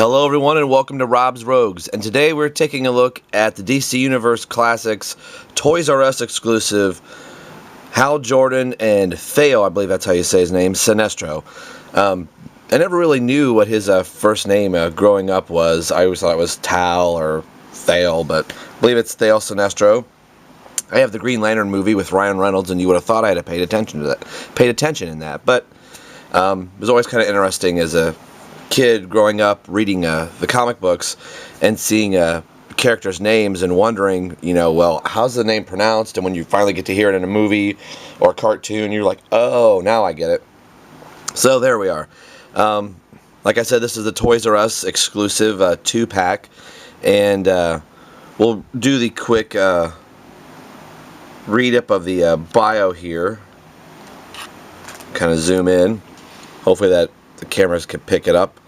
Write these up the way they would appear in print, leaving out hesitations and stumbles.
Hello everyone and welcome to Rob's Rogues, and today we're taking a look at the DC Universe Classics Toys R Us exclusive Hal Jordan and Thaal, I believe that's how you say his name, Sinestro. I never really knew what his first name growing up was. I always thought it was Thaal or Thaal, but I believe it's Thaal Sinestro. I have the Green Lantern movie with Ryan Reynolds, and you would have thought I had paid attention in that, but it was always kind of interesting as a kid growing up reading the comic books and seeing characters' names and wondering, well, how's the name pronounced? And when you finally get to hear it in a movie or a cartoon, you're like, oh, now I get it. So there we are. Like I said, this is the Toys R Us exclusive 2-pack, and we'll do the quick read-up of the bio here. Kind of zoom in. Hopefully that the cameras can pick it up.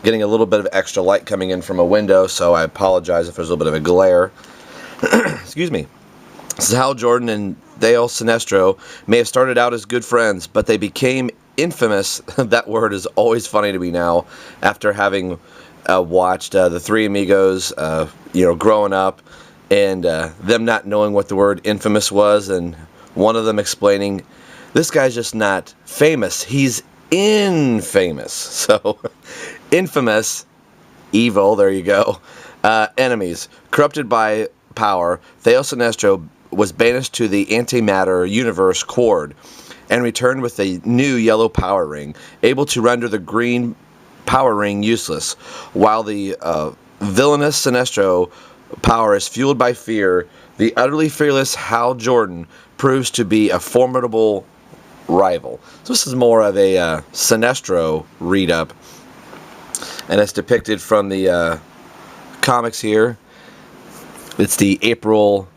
Getting a little bit of extra light coming in from a window, so I apologize if there's a little bit of a glare. Excuse me. This is Hal Jordan and Thaal Sinestro may have started out as good friends, but they became infamous. That word is always funny to me now, after having watched the Three Amigos, growing up, and them not knowing what the word infamous was, and one of them explaining, this guy's just not famous, he's infamous. So, infamous, evil, there you go. Enemies. Corrupted by power, Thaal Sinestro was banished to the antimatter universe Quord, and returned with a new yellow power ring, able to render the green power ring useless, while the villainous Sinestro power is fueled by fear. The utterly fearless Hal Jordan proves to be a formidable rival. So this is more of a Sinestro read-up, and it's depicted from the comics here. It's the April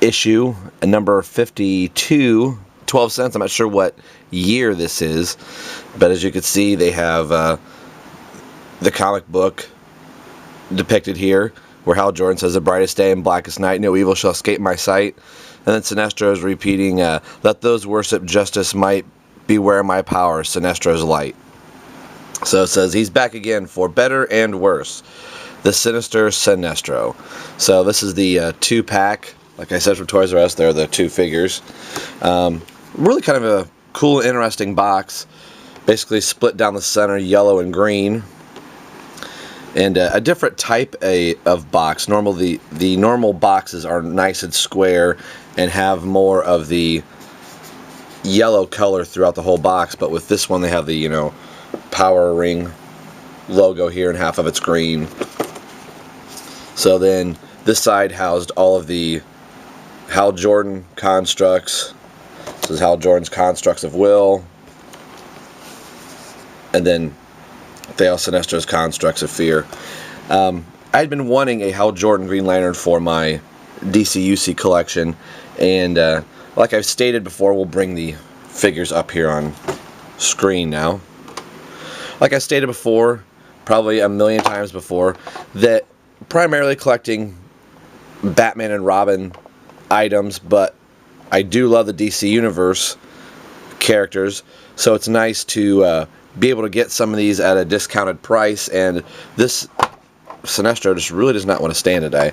issue, number 52, 12 cents. I'm not sure what year this is, but as you can see, they have the comic book depicted here, where Hal Jordan says, the brightest day and blackest night, no evil shall escape my sight. And then Sinestro is repeating, let those worship justice might, beware my power, Sinestro's light. So it says he's back again for better and worse, the sinister Sinestro. So this is the 2-pack, like I said, from Toys R Us. There are the 2 figures. Really kind of a cool, interesting box, basically split down the center, yellow and green. And a different type of box. The normal boxes are nice and square and have more of the yellow color throughout the whole box, but with this one they have the power ring logo here, and half of it's green. So then this side housed all of the Hal Jordan constructs. This is Hal Jordan's constructs of will, and then Thaal Sinestro's constructs of fear. I had been wanting a Hal Jordan Green Lantern for my DCUC collection, and like I've stated before, we'll bring the figures up here on screen now. Like I stated before, probably a million times before, that primarily collecting Batman and Robin items, but I do love the DC Universe characters, so it's nice to be able to get some of these at a discounted price, and this Sinestro just really does not want to stand today.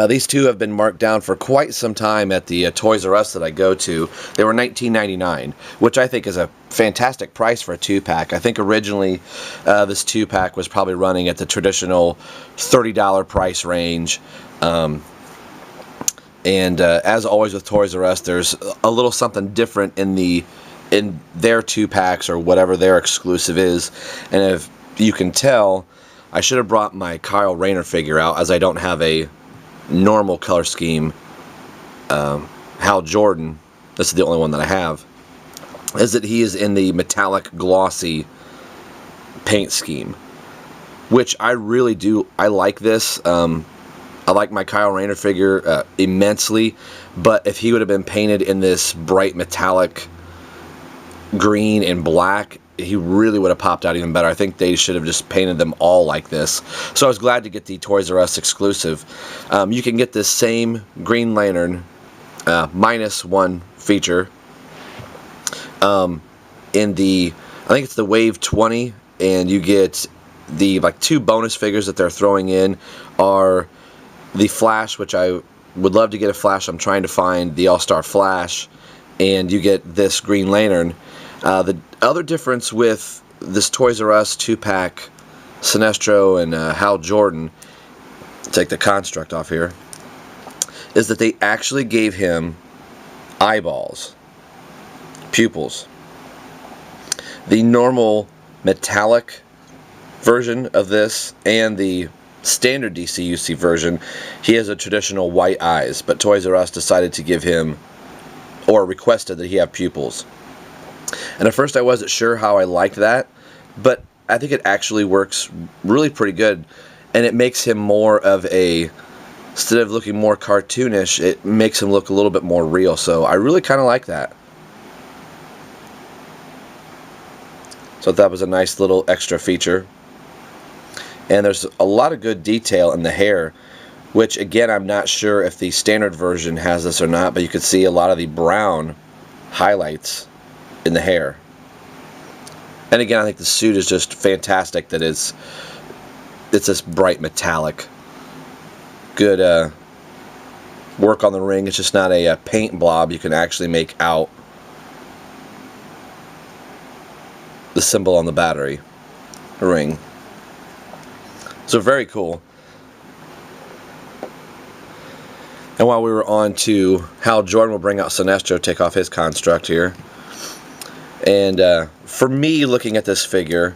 These two have been marked down for quite some time at the Toys R Us that I go to. They were $19.99, which I think is a fantastic price for a 2-pack. I think originally this 2-pack was probably running at the traditional $30 price range. And as always with Toys R Us, there's a little something different in their 2-packs or whatever their exclusive is. And if you can tell, I should have brought my Kyle Rayner figure out, as I don't have a normal color scheme Hal Jordan. This is the only one that I have. Is that he is in the metallic glossy paint scheme, which I really do. I like this. I like my Kyle Rayner figure immensely, but if he would have been painted in this bright metallic green and black, he really would have popped out even better. I think they should have just painted them all like this. So I was glad to get the Toys R Us exclusive. You can get this same Green Lantern minus one feature in the, I think it's the Wave 20, and you get the like 2 bonus figures that they're throwing in are the Flash, which I would love to get a Flash. I'm trying to find the All-Star Flash, and you get this Green Lantern. The other difference with this Toys R Us 2-pack Sinestro and Hal Jordan, take the construct off here, is that they actually gave him eyeballs, pupils. The normal metallic version of this and the standard DCUC version, he has a traditional white eyes, but Toys R Us decided to give him, or requested that he have pupils. And at first I wasn't sure how I liked that, but I think it actually works really pretty good, and it makes him more of a, instead of looking more cartoonish, it makes him look a little bit more real, so I really kind of like that. So that was a nice little extra feature. And there's a lot of good detail in the hair, which again I'm not sure if the standard version has this or not, but you could see a lot of the brown highlights in the hair. And again, I think the suit is just fantastic that it's this bright metallic. Good work on the ring. It's just not a paint blob. You can actually make out the symbol on the battery ring. So very cool. And while we were on to Hal Jordan, we'll bring out Sinestro, take off his construct here. And for me, looking at this figure,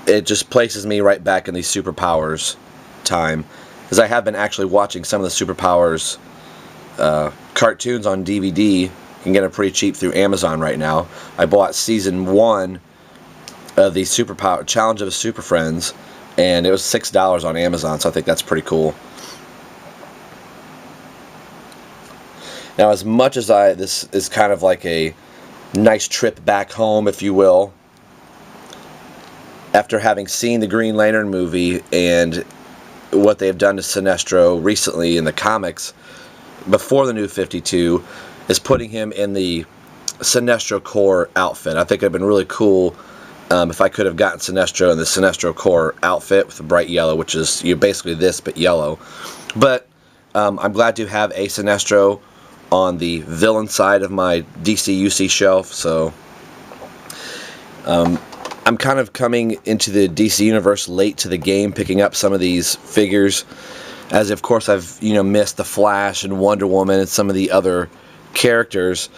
it just places me right back in the Superpowers time, because I have been actually watching some of the Superpowers cartoons on DVD. You can get them pretty cheap through Amazon right now. I bought season 1 of the Superpower Challenge of the Super Friends, and it was $6 on Amazon, so I think that's pretty cool. Now, as much as this is kind of like a nice trip back home, if you will, after having seen the Green Lantern movie and what they've done to Sinestro recently in the comics before the New 52, is putting him in the Sinestro Corps outfit. I think it would have been really cool if I could have gotten Sinestro in the Sinestro Corps outfit with the bright yellow, which is basically this but yellow. But I'm glad to have a Sinestro on the villain side of my DCUC shelf. So I'm kind of coming into the DC universe late to the game, picking up some of these figures, as of course I've missed the Flash and Wonder Woman and some of the other characters.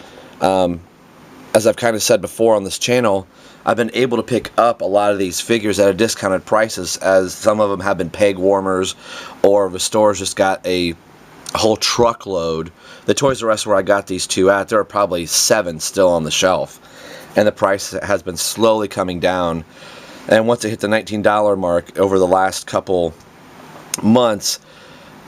As I've kind of said before on this channel, I've been able to pick up a lot of these figures at a discounted prices, as some of them have been peg warmers, or the store's just got a whole truckload. The Toys R Us where I got these 2 at, there are probably 7 still on the shelf, and the price has been slowly coming down. And once it hit the $19 mark over the last couple months,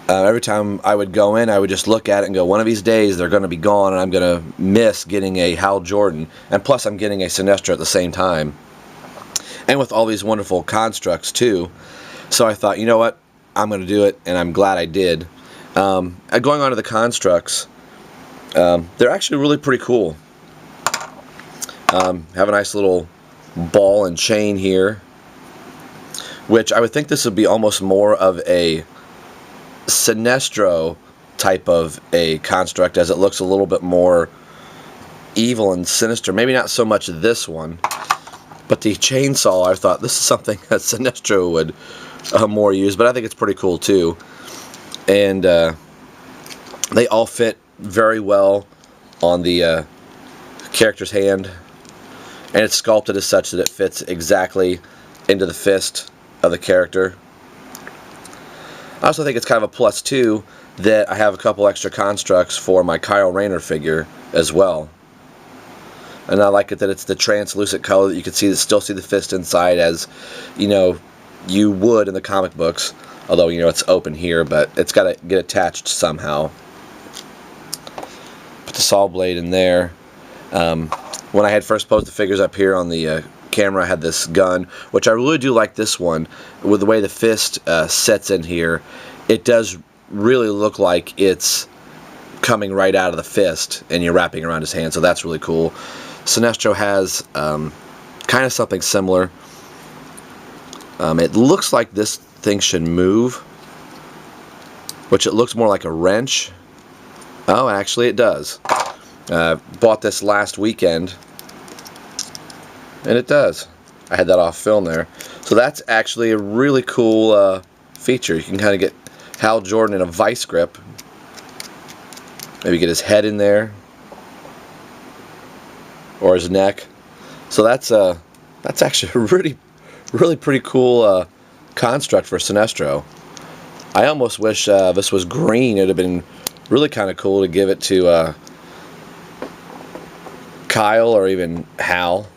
every time I would go in, I would just look at it and go, one of these days they're going to be gone, and I'm going to miss getting a Hal Jordan, and plus I'm getting a Sinestro at the same time, and with all these wonderful constructs too. So I thought, you know what, I'm going to do it, and I'm glad I did. Going on to the constructs, they're actually really pretty cool. Have a nice little ball and chain here, which I would think this would be almost more of a Sinestro type of a construct, as it looks a little bit more evil and sinister. Maybe not so much this one, but the chainsaw, I thought this is something that Sinestro would more use, but I think it's pretty cool too. And they all fit very well on the character's hand, and it's sculpted as such that it fits exactly into the fist of the character. I also think it's kind of a plus too that I have a couple extra constructs for my Kyle Rayner figure as well. And I like it that it's the translucent color that you can still see the fist inside, as you would in the comic books. Although it's open here, but it's got to get attached somehow. Put the saw blade in there. When I had first posed the figures up here on the camera, I had this gun, which I really do like this one. With the way the fist sets in here, it does really look like it's coming right out of the fist, and you're wrapping around his hand, so that's really cool. Sinestro has kind of something similar. It looks like this thing should move, which it looks more like a wrench. Oh, actually it does. Bought this last weekend, and it does. I had that off film there. So that's actually a really cool feature. You can kind of get Hal Jordan in a vice grip. Maybe get his head in there, or his neck. So that's actually a really pretty cool construct for Sinestro. I almost wish this was green. It'd have been really kind of cool to give it to Kyle or even Hal.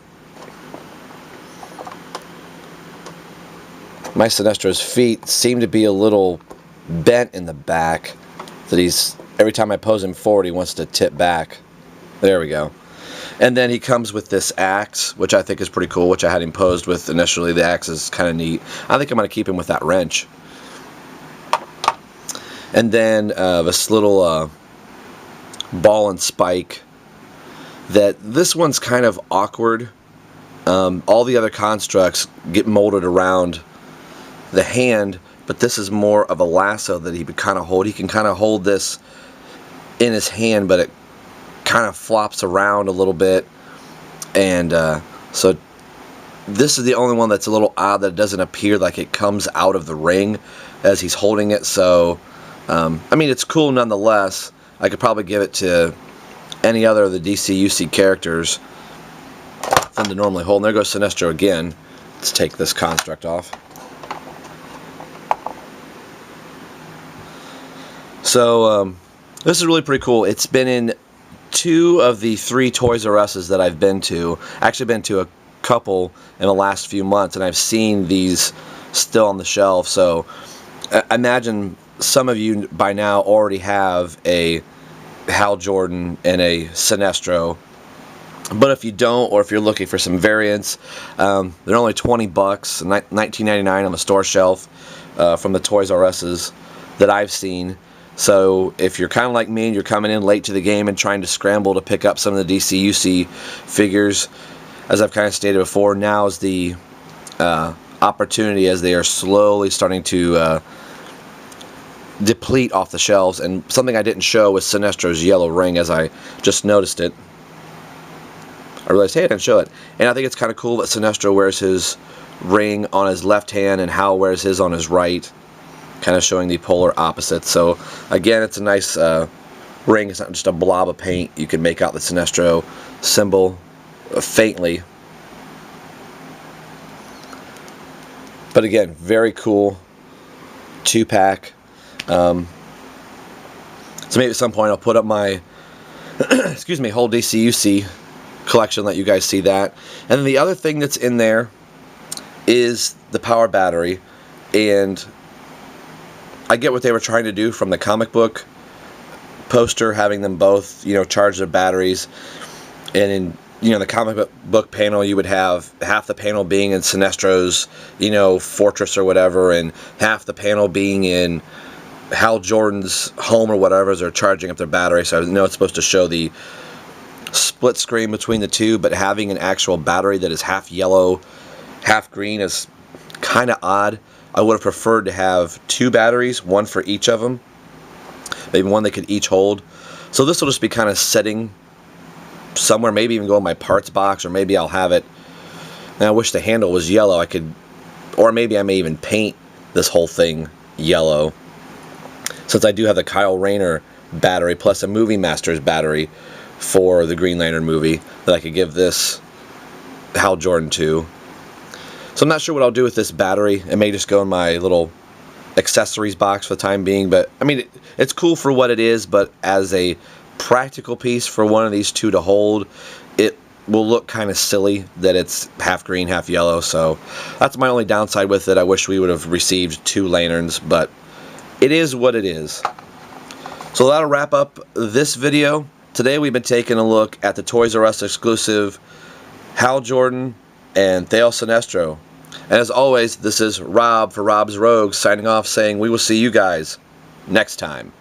My Sinestro's feet seem to be a little bent in the back. That every time I pose him forward, he wants to tip back. There we go. And then he comes with this axe, which I think is pretty cool, which I had him posed with initially. The axe is kind of neat. I think I'm going to keep him with that wrench. And then this little ball and spike. This one's kind of awkward. All the other constructs get molded around the hand, but this is more of a lasso that he could kind of hold. He can kind of hold this in his hand, but it kind of flops around a little bit, and so this is the only one that's a little odd, that it doesn't appear like it comes out of the ring as he's holding it. So I mean, it's cool nonetheless. I could probably give it to any other of the DCUC characters for them to normally hold. And there goes Sinestro again. Let's take this construct off. So this is really pretty cool. It's been in 2 of the 3 Toys R Us's that I've been to. Actually been to a couple in the last few months, and I've seen these still on the shelf. So I imagine some of you by now already have a Hal Jordan and a Sinestro. But if you don't, or if you're looking for some variants, they're only $20, $19.99 on the store shelf from the Toys R Us's that I've seen. So if you're kind of like me and you're coming in late to the game and trying to scramble to pick up some of the DCUC figures, as I've kind of stated before, now is the opportunity, as they are slowly starting to deplete off the shelves. And something I didn't show was Sinestro's yellow ring, as I just noticed it. I realized, hey, I didn't show it. And I think it's kind of cool that Sinestro wears his ring on his left hand and Hal wears his on his right, kind of showing the polar opposites. So again, it's a nice ring. It's not just a blob of paint. You can make out the Sinestro symbol faintly. But again, very cool 2-pack. So maybe at some point I'll put up my excuse me, whole DCUC collection, let you guys see that. And then the other thing that's in there is the power battery. And I get what they were trying to do from the comic book poster, having them both, charge their batteries. And in, the comic book panel, you would have half the panel being in Sinestro's, fortress or whatever, and half the panel being in Hal Jordan's home or whatever, as they're charging up their battery. So I know it's supposed to show the split screen between the two, but having an actual battery that is half yellow, half green is kind of odd. I would have preferred to have 2 batteries, one for each of them. Maybe one they could each hold. So this will just be kind of sitting somewhere, maybe even go in my parts box, or maybe I'll have it. And I wish the handle was yellow. Or maybe I may even paint this whole thing yellow, since I do have the Kyle Rayner battery plus a Movie Masters battery for the Green Lantern movie that I could give this Hal Jordan to. So I'm not sure what I'll do with this battery. It may just go in my little accessories box for the time being. But I mean, it's cool for what it is, but as a practical piece for one of these 2 to hold, it will look kind of silly that it's half green, half yellow. So that's my only downside with it. I wish we would have received 2 lanterns, but it is what it is. So that'll wrap up this video. Today we've been taking a look at the Toys R Us exclusive Hal Jordan and Thaal Sinestro. And as always, this is Rob for Rob's Rogues signing off, saying we will see you guys next time.